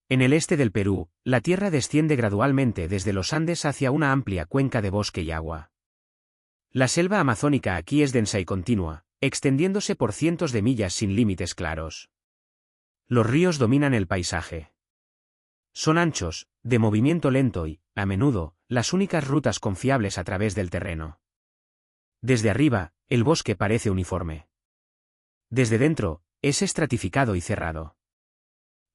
En el este del Perú, la tierra desciende gradualmente desde los Andes hacia una amplia cuenca de bosque y agua. La selva amazónica aquí es densa y continua, extendiéndose por cientos de millas sin límites claros. Los ríos dominan el paisaje. Son anchos, de movimiento lento y, a menudo, las únicas rutas confiables a través del terreno. Desde arriba, el bosque parece uniforme. Desde dentro, es estratificado y cerrado.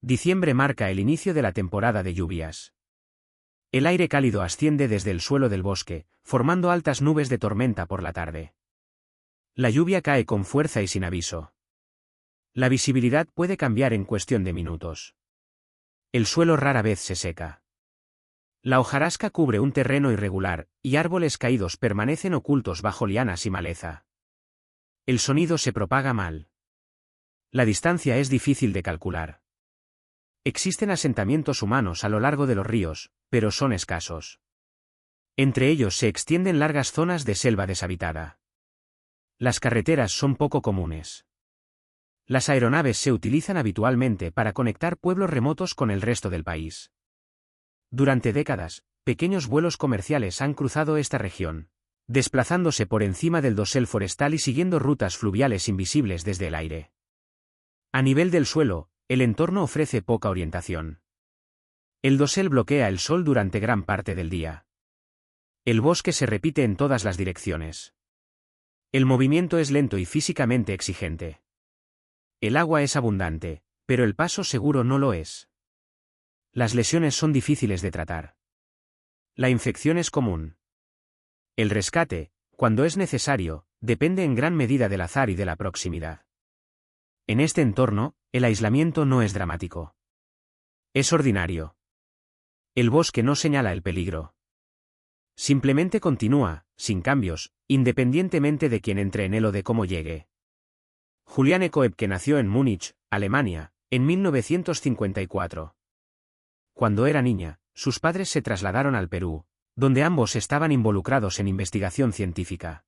Diciembre marca el inicio de la temporada de lluvias. El aire cálido asciende desde el suelo del bosque, formando altas nubes de tormenta por la tarde. La lluvia cae con fuerza y sin aviso. La visibilidad puede cambiar en cuestión de minutos. El suelo rara vez se seca. La hojarasca cubre un terreno irregular, y árboles caídos permanecen ocultos bajo lianas y maleza. El sonido se propaga mal. La distancia es difícil de calcular. Existen asentamientos humanos a lo largo de los ríos, pero son escasos. Entre ellos se extienden largas zonas de selva deshabitada. Las carreteras son poco comunes. Las aeronaves se utilizan habitualmente para conectar pueblos remotos con el resto del país. Durante décadas, pequeños vuelos comerciales han cruzado esta región, desplazándose por encima del dosel forestal y siguiendo rutas fluviales invisibles desde el aire. A nivel del suelo, el entorno ofrece poca orientación. El dosel bloquea el sol durante gran parte del día. El bosque se repite en todas las direcciones. El movimiento es lento y físicamente exigente. El agua es abundante, pero el paso seguro no lo es. Las lesiones son difíciles de tratar. La infección es común. El rescate, cuando es necesario, depende en gran medida del azar y de la proximidad. En este entorno, el aislamiento no es dramático. Es ordinario. El bosque no señala el peligro. Simplemente continúa, sin cambios, independientemente de quién entre en él o de cómo llegue. Juliane Koepke nació en Múnich, Alemania, en 1954. Cuando era niña, sus padres se trasladaron al Perú, donde ambos estaban involucrados en investigación científica.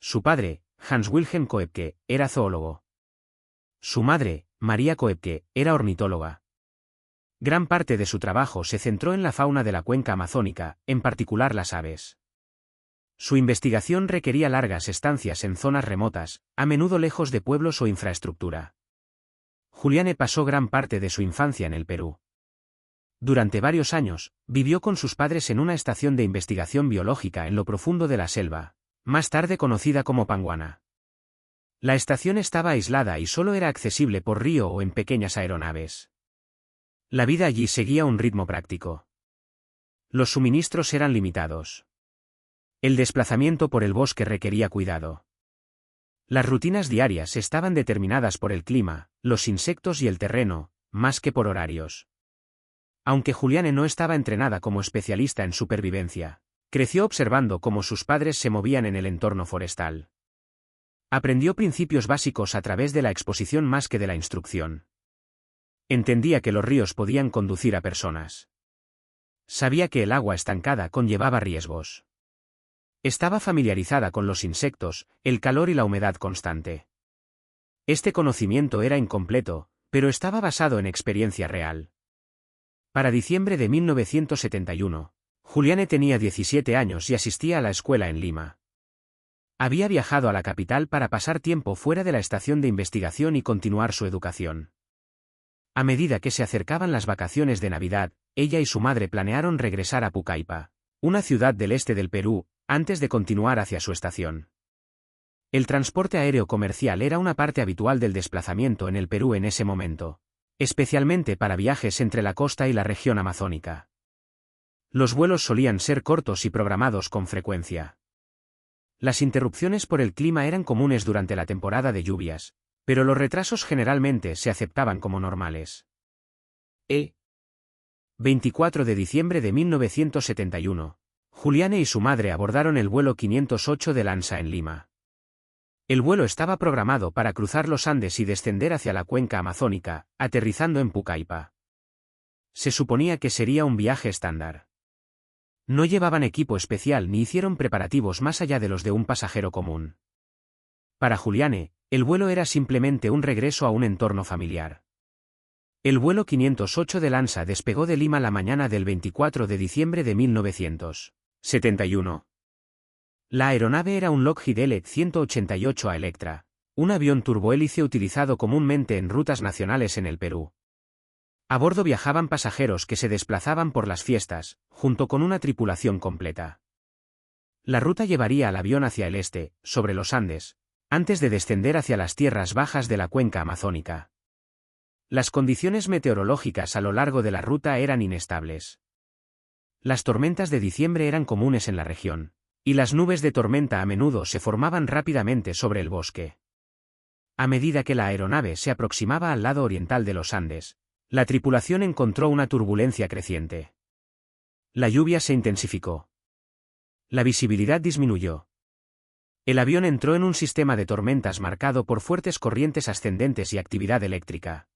Su padre, Hans Wilhelm Koepke, era zoólogo. Su madre, María Koepke, era ornitóloga. Gran parte de su trabajo se centró en la fauna de la cuenca amazónica, en particular las aves. Su investigación requería largas estancias en zonas remotas, a menudo lejos de pueblos o infraestructura. Juliane pasó gran parte de su infancia en el Perú. Durante varios años, vivió con sus padres en una estación de investigación biológica en lo profundo de la selva, más tarde conocida como Panguana. La estación estaba aislada y solo era accesible por río o en pequeñas aeronaves. La vida allí seguía un ritmo práctico. Los suministros eran limitados. El desplazamiento por el bosque requería cuidado. Las rutinas diarias estaban determinadas por el clima, los insectos y el terreno, más que por horarios. Aunque Juliane no estaba entrenada como especialista en supervivencia, creció observando cómo sus padres se movían en el entorno forestal. Aprendió principios básicos a través de la exposición más que de la instrucción. Entendía que los ríos podían conducir a personas. Sabía que el agua estancada conllevaba riesgos. Estaba familiarizada con los insectos, el calor y la humedad constante. Este conocimiento era incompleto, pero estaba basado en experiencia real. Para diciembre de 1971, Juliane tenía 17 años y asistía a la escuela en Lima. Había viajado a la capital para pasar tiempo fuera de la estación de investigación y continuar su educación. A medida que se acercaban las vacaciones de Navidad, ella y su madre planearon regresar a Pucallpa, una ciudad del este del Perú, antes de continuar hacia su estación. El transporte aéreo comercial era una parte habitual del desplazamiento en el Perú en ese momento, especialmente para viajes entre la costa y la región amazónica. Los vuelos solían ser cortos y programados con frecuencia. Las interrupciones por el clima eran comunes durante la temporada de lluvias, pero los retrasos generalmente se aceptaban como normales. 24 de diciembre de 1971, Juliane y su madre abordaron el vuelo 508 de Lansa en Lima. El vuelo estaba programado para cruzar los Andes y descender hacia la cuenca amazónica, aterrizando en Pucallpa. Se suponía que sería un viaje estándar. No llevaban equipo especial ni hicieron preparativos más allá de los de un pasajero común. Para Juliane, el vuelo era simplemente un regreso a un entorno familiar. El vuelo 508 de Lanza despegó de Lima la mañana del 24 de diciembre de 1971. La aeronave era un Lockheed L-188A Electra, un avión turbohélice utilizado comúnmente en rutas nacionales en el Perú. A bordo viajaban pasajeros que se desplazaban por las fiestas, junto con una tripulación completa. La ruta llevaría al avión hacia el este, sobre los Andes, antes de descender hacia las tierras bajas de la cuenca amazónica. Las condiciones meteorológicas a lo largo de la ruta eran inestables. Las tormentas de diciembre eran comunes en la región, y las nubes de tormenta a menudo se formaban rápidamente sobre el bosque. A medida que la aeronave se aproximaba al lado oriental de los Andes, la tripulación encontró una turbulencia creciente. La lluvia se intensificó. La visibilidad disminuyó. El avión entró en un sistema de tormentas marcado por fuertes corrientes ascendentes y actividad eléctrica.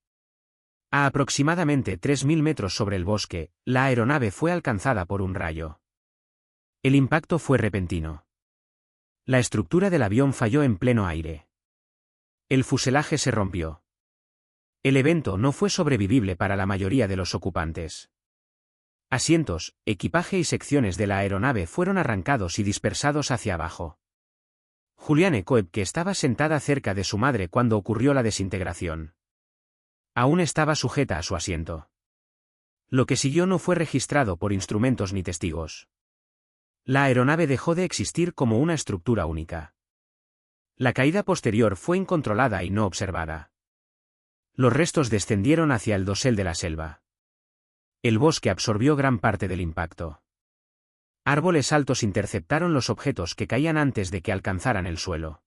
A aproximadamente 3.000 metros sobre el bosque, la aeronave fue alcanzada por un rayo. El impacto fue repentino. La estructura del avión falló en pleno aire. El fuselaje se rompió. El evento no fue sobrevivible para la mayoría de los ocupantes. Asientos, equipaje y secciones de la aeronave fueron arrancados y dispersados hacia abajo. Juliane Coeb, que estaba sentada cerca de su madre cuando ocurrió la desintegración, aún estaba sujeta a su asiento. Lo que siguió no fue registrado por instrumentos ni testigos. La aeronave dejó de existir como una estructura única. La caída posterior fue incontrolada y no observada. Los restos descendieron hacia el dosel de la selva. El bosque absorbió gran parte del impacto. Árboles altos interceptaron los objetos que caían antes de que alcanzaran el suelo.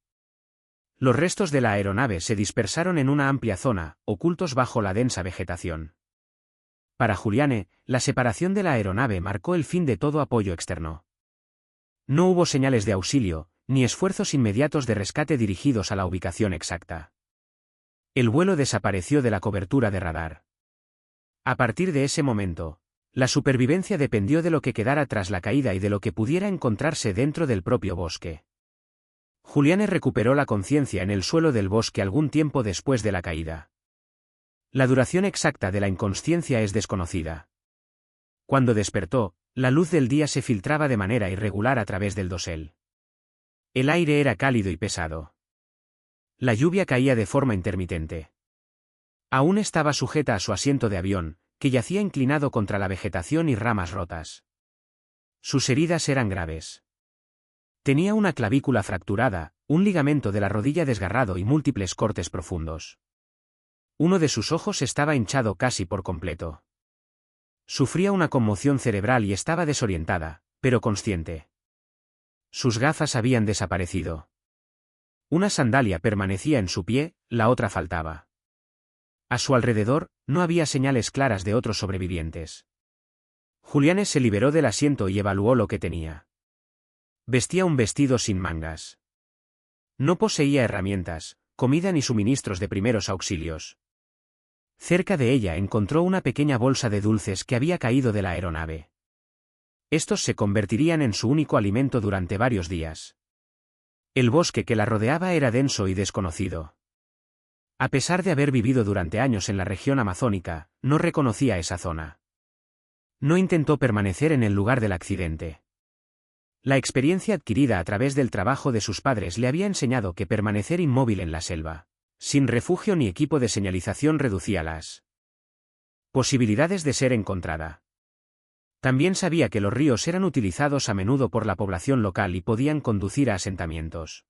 Los restos de la aeronave se dispersaron en una amplia zona, ocultos bajo la densa vegetación. Para Juliane, la separación de la aeronave marcó el fin de todo apoyo externo. No hubo señales de auxilio, ni esfuerzos inmediatos de rescate dirigidos a la ubicación exacta. El vuelo desapareció de la cobertura de radar. A partir de ese momento, la supervivencia dependió de lo que quedara tras la caída y de lo que pudiera encontrarse dentro del propio bosque. Juliane recuperó la conciencia en el suelo del bosque algún tiempo después de la caída. La duración exacta de la inconsciencia es desconocida. Cuando despertó, la luz del día se filtraba de manera irregular a través del dosel. El aire era cálido y pesado. La lluvia caía de forma intermitente. Aún estaba sujeta a su asiento de avión, que yacía inclinado contra la vegetación y ramas rotas. Sus heridas eran graves. Tenía una clavícula fracturada, un ligamento de la rodilla desgarrado y múltiples cortes profundos. Uno de sus ojos estaba hinchado casi por completo. Sufría una conmoción cerebral y estaba desorientada, pero consciente. Sus gafas habían desaparecido. Una sandalia permanecía en su pie, la otra faltaba. A su alrededor, no había señales claras de otros sobrevivientes. Juliane se liberó del asiento y evaluó lo que tenía. Vestía un vestido sin mangas. No poseía herramientas, comida ni suministros de primeros auxilios. Cerca de ella encontró una pequeña bolsa de dulces que había caído de la aeronave. Estos se convertirían en su único alimento durante varios días. El bosque que la rodeaba era denso y desconocido. A pesar de haber vivido durante años en la región amazónica, no reconocía esa zona. No intentó permanecer en el lugar del accidente. La experiencia adquirida a través del trabajo de sus padres le había enseñado que permanecer inmóvil en la selva, sin refugio ni equipo de señalización, reducía las posibilidades de ser encontrada. También sabía que los ríos eran utilizados a menudo por la población local y podían conducir a asentamientos.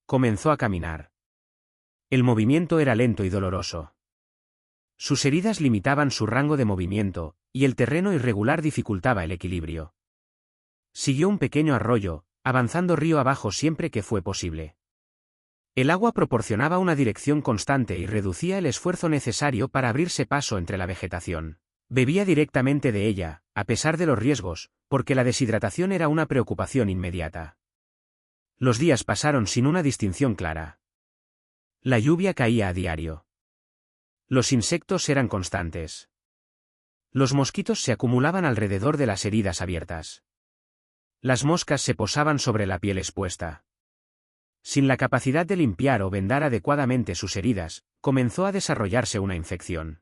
Comenzó a caminar. El movimiento era lento y doloroso. Sus heridas limitaban su rango de movimiento, y el terreno irregular dificultaba el equilibrio. Siguió un pequeño arroyo, avanzando río abajo siempre que fue posible. El agua proporcionaba una dirección constante y reducía el esfuerzo necesario para abrirse paso entre la vegetación. Bebía directamente de ella, a pesar de los riesgos, porque la deshidratación era una preocupación inmediata. Los días pasaron sin una distinción clara. La lluvia caía a diario. Los insectos eran constantes. Los mosquitos se acumulaban alrededor de las heridas abiertas. Las moscas se posaban sobre la piel expuesta. Sin la capacidad de limpiar o vendar adecuadamente sus heridas, comenzó a desarrollarse una infección.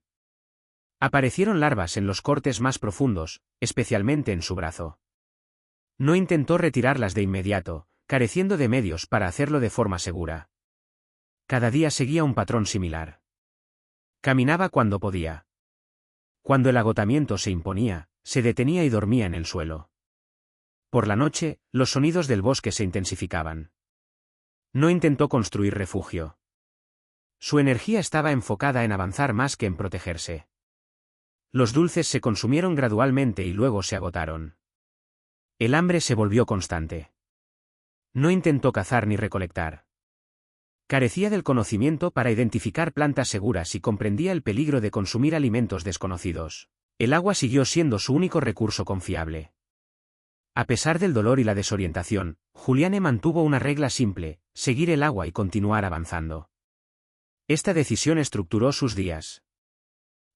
Aparecieron larvas en los cortes más profundos, especialmente en su brazo. No intentó retirarlas de inmediato, careciendo de medios para hacerlo de forma segura. Cada día seguía un patrón similar. Caminaba cuando podía. Cuando el agotamiento se imponía, se detenía y dormía en el suelo. Por la noche, los sonidos del bosque se intensificaban. No intentó construir refugio. Su energía estaba enfocada en avanzar más que en protegerse. Los dulces se consumieron gradualmente y luego se agotaron. El hambre se volvió constante. No intentó cazar ni recolectar. Carecía del conocimiento para identificar plantas seguras y comprendía el peligro de consumir alimentos desconocidos. El agua siguió siendo su único recurso confiable. A pesar del dolor y la desorientación, Juliane mantuvo una regla simple: seguir el agua y continuar avanzando. Esta decisión estructuró sus días.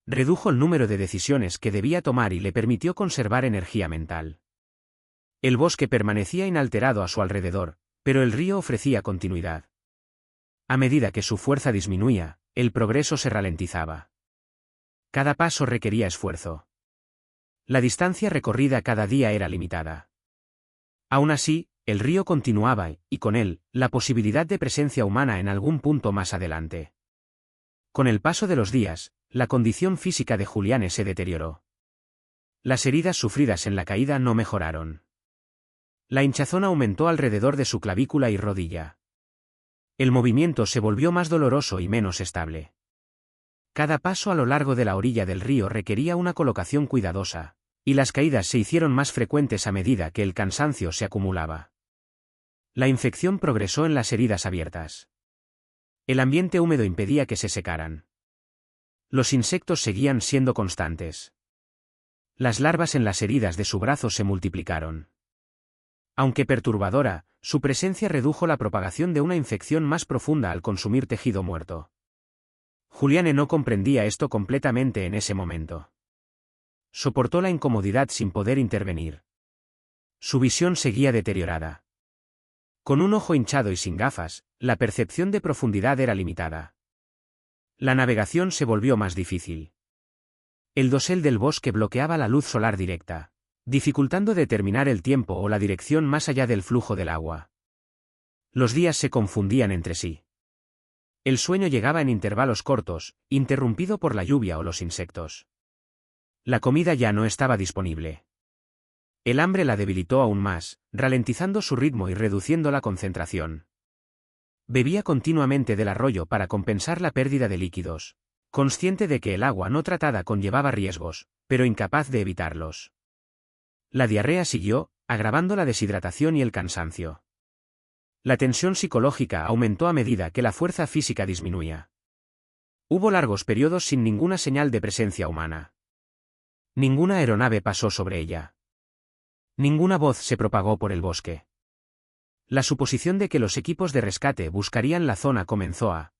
Redujo el número de decisiones que debía tomar y le permitió conservar energía mental. El bosque permanecía inalterado a su alrededor, pero el río ofrecía continuidad. A medida que su fuerza disminuía, el progreso se ralentizaba. Cada paso requería esfuerzo. La distancia recorrida cada día era limitada. Aún así, el río continuaba y, con él, la posibilidad de presencia humana en algún punto más adelante. Con el paso de los días, la condición física de Juliane se deterioró. Las heridas sufridas en la caída no mejoraron. La hinchazón aumentó alrededor de su clavícula y rodilla. El movimiento se volvió más doloroso y menos estable. Cada paso a lo largo de la orilla del río requería una colocación cuidadosa, y las caídas se hicieron más frecuentes a medida que el cansancio se acumulaba. La infección progresó en las heridas abiertas. El ambiente húmedo impedía que se secaran. Los insectos seguían siendo constantes. Las larvas en las heridas de su brazo se multiplicaron. Aunque perturbadora, su presencia redujo la propagación de una infección más profunda al consumir tejido muerto. Juliane no comprendía esto completamente en ese momento. Soportó la incomodidad sin poder intervenir. Su visión seguía deteriorada. Con un ojo hinchado y sin gafas, la percepción de profundidad era limitada. La navegación se volvió más difícil. El dosel del bosque bloqueaba la luz solar directa, dificultando determinar el tiempo o la dirección más allá del flujo del agua. Los días se confundían entre sí. El sueño llegaba en intervalos cortos, interrumpido por la lluvia o los insectos. La comida ya no estaba disponible. El hambre la debilitó aún más, ralentizando su ritmo y reduciendo la concentración. Bebía continuamente del arroyo para compensar la pérdida de líquidos, consciente de que el agua no tratada conllevaba riesgos, pero incapaz de evitarlos. La diarrea siguió, agravando la deshidratación y el cansancio. La tensión psicológica aumentó a medida que la fuerza física disminuía. Hubo largos periodos sin ninguna señal de presencia humana. Ninguna aeronave pasó sobre ella. Ninguna voz se propagó por el bosque. La suposición de que los equipos de rescate buscarían la zona comenzó a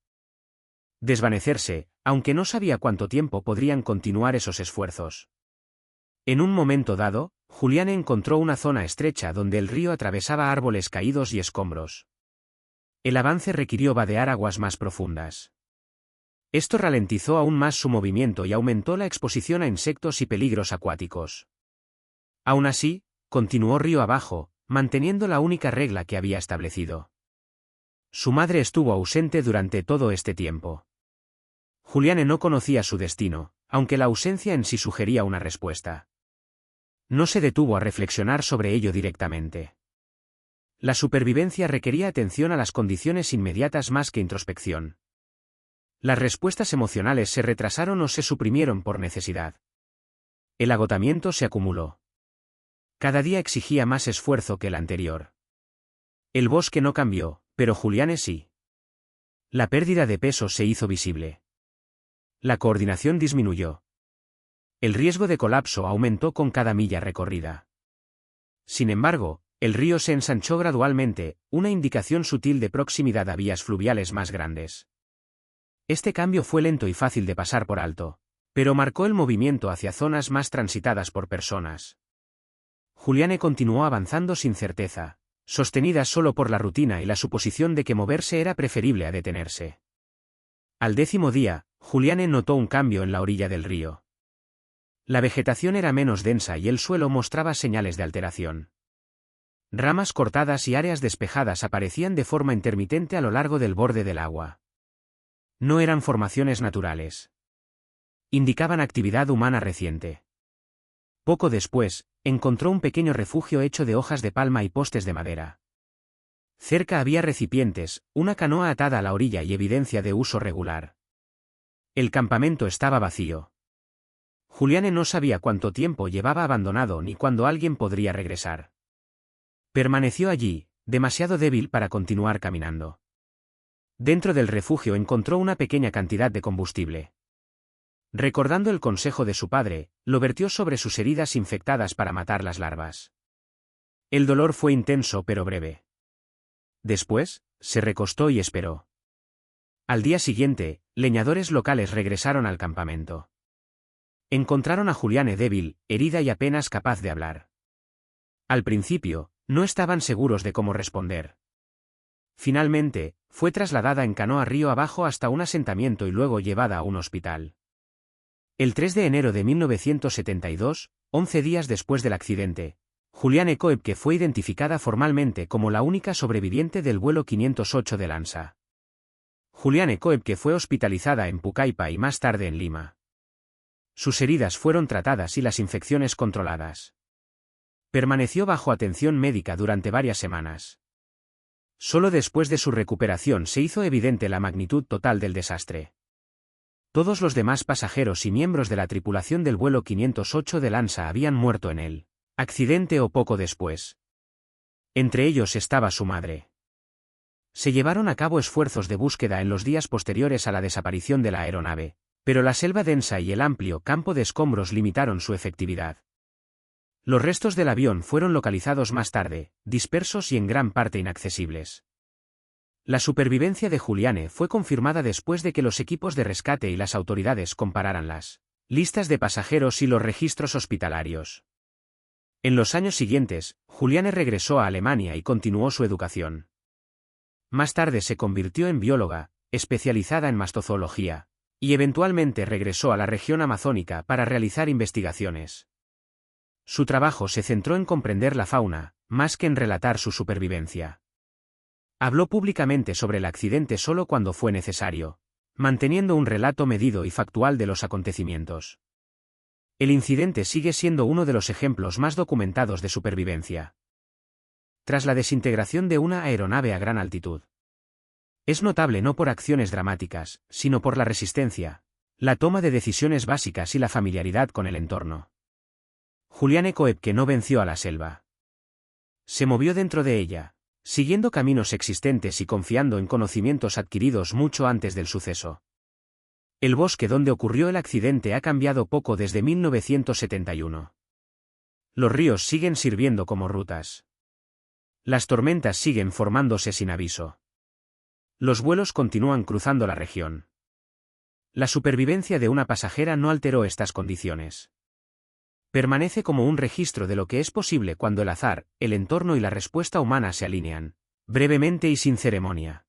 desvanecerse, aunque no sabía cuánto tiempo podrían continuar esos esfuerzos. En un momento dado, Juliane encontró una zona estrecha donde el río atravesaba árboles caídos y escombros. El avance requirió vadear aguas más profundas. Esto ralentizó aún más su movimiento y aumentó la exposición a insectos y peligros acuáticos. Aún así, continuó río abajo, manteniendo la única regla que había establecido. Su madre estuvo ausente durante todo este tiempo. Juliane no conocía su destino, aunque la ausencia en sí sugería una respuesta. No se detuvo a reflexionar sobre ello directamente. La supervivencia requería atención a las condiciones inmediatas más que introspección. Las respuestas emocionales se retrasaron o se suprimieron por necesidad. El agotamiento se acumuló. Cada día exigía más esfuerzo que el anterior. El bosque no cambió, pero Juliane sí. La pérdida de peso se hizo visible. La coordinación disminuyó. El riesgo de colapso aumentó con cada milla recorrida. Sin embargo, el río se ensanchó gradualmente, una indicación sutil de proximidad a vías fluviales más grandes. Este cambio fue lento y fácil de pasar por alto, pero marcó el movimiento hacia zonas más transitadas por personas. Juliane continuó avanzando sin certeza, sostenida solo por la rutina y la suposición de que moverse era preferible a detenerse. Al 10º día, Juliane notó un cambio en la orilla del río. La vegetación era menos densa y el suelo mostraba señales de alteración. Ramas cortadas y áreas despejadas aparecían de forma intermitente a lo largo del borde del agua. No eran formaciones naturales. Indicaban actividad humana reciente. Poco después, encontró un pequeño refugio hecho de hojas de palma y postes de madera. Cerca había recipientes, una canoa atada a la orilla y evidencia de uso regular. El campamento estaba vacío. Juliane no sabía cuánto tiempo llevaba abandonado ni cuándo alguien podría regresar. Permaneció allí, demasiado débil para continuar caminando. Dentro del refugio encontró una pequeña cantidad de combustible. Recordando el consejo de su padre, lo vertió sobre sus heridas infectadas para matar las larvas. El dolor fue intenso pero breve. Después, se recostó y esperó. Al día siguiente, leñadores locales regresaron al campamento. Encontraron a Juliane débil, herida y apenas capaz de hablar. Al principio, no estaban seguros de cómo responder. Finalmente, fue trasladada en canoa río abajo hasta un asentamiento y luego llevada a un hospital. El 3 de enero de 1972, 11 días después del accidente, Juliane Koepke fue identificada formalmente como la única sobreviviente del vuelo 508 del ANSA. Juliane Koepke fue hospitalizada en Pucallpa y más tarde en Lima. Sus heridas fueron tratadas y las infecciones controladas. Permaneció bajo atención médica durante varias semanas. Solo después de su recuperación se hizo evidente la magnitud total del desastre. Todos los demás pasajeros y miembros de la tripulación del vuelo 508 del ANSA habían muerto en el accidente o poco después. Entre ellos estaba su madre. Se llevaron a cabo esfuerzos de búsqueda en los días posteriores a la desaparición de la aeronave, pero la selva densa y el amplio campo de escombros limitaron su efectividad. Los restos del avión fueron localizados más tarde, dispersos y en gran parte inaccesibles. La supervivencia de Juliane fue confirmada después de que los equipos de rescate y las autoridades compararan las listas de pasajeros y los registros hospitalarios. En los años siguientes, Juliane regresó a Alemania y continuó su educación. Más tarde se convirtió en bióloga, especializada en mastozoología, y eventualmente regresó a la región amazónica para realizar investigaciones. Su trabajo se centró en comprender la fauna, más que en relatar su supervivencia. Habló públicamente sobre el accidente solo cuando fue necesario, manteniendo un relato medido y factual de los acontecimientos. El incidente sigue siendo uno de los ejemplos más documentados de supervivencia. Tras la desintegración de una aeronave a gran altitud. Es notable no por acciones dramáticas, sino por la resistencia, la toma de decisiones básicas y la familiaridad con el entorno. Juliane Koepke no venció a la selva. Se movió dentro de ella, siguiendo caminos existentes y confiando en conocimientos adquiridos mucho antes del suceso. El bosque donde ocurrió el accidente ha cambiado poco desde 1971. Los ríos siguen sirviendo como rutas. Las tormentas siguen formándose sin aviso. Los vuelos continúan cruzando la región. La supervivencia de una pasajera no alteró estas condiciones. Permanece como un registro de lo que es posible cuando el azar, el entorno y la respuesta humana se alinean, brevemente y sin ceremonia.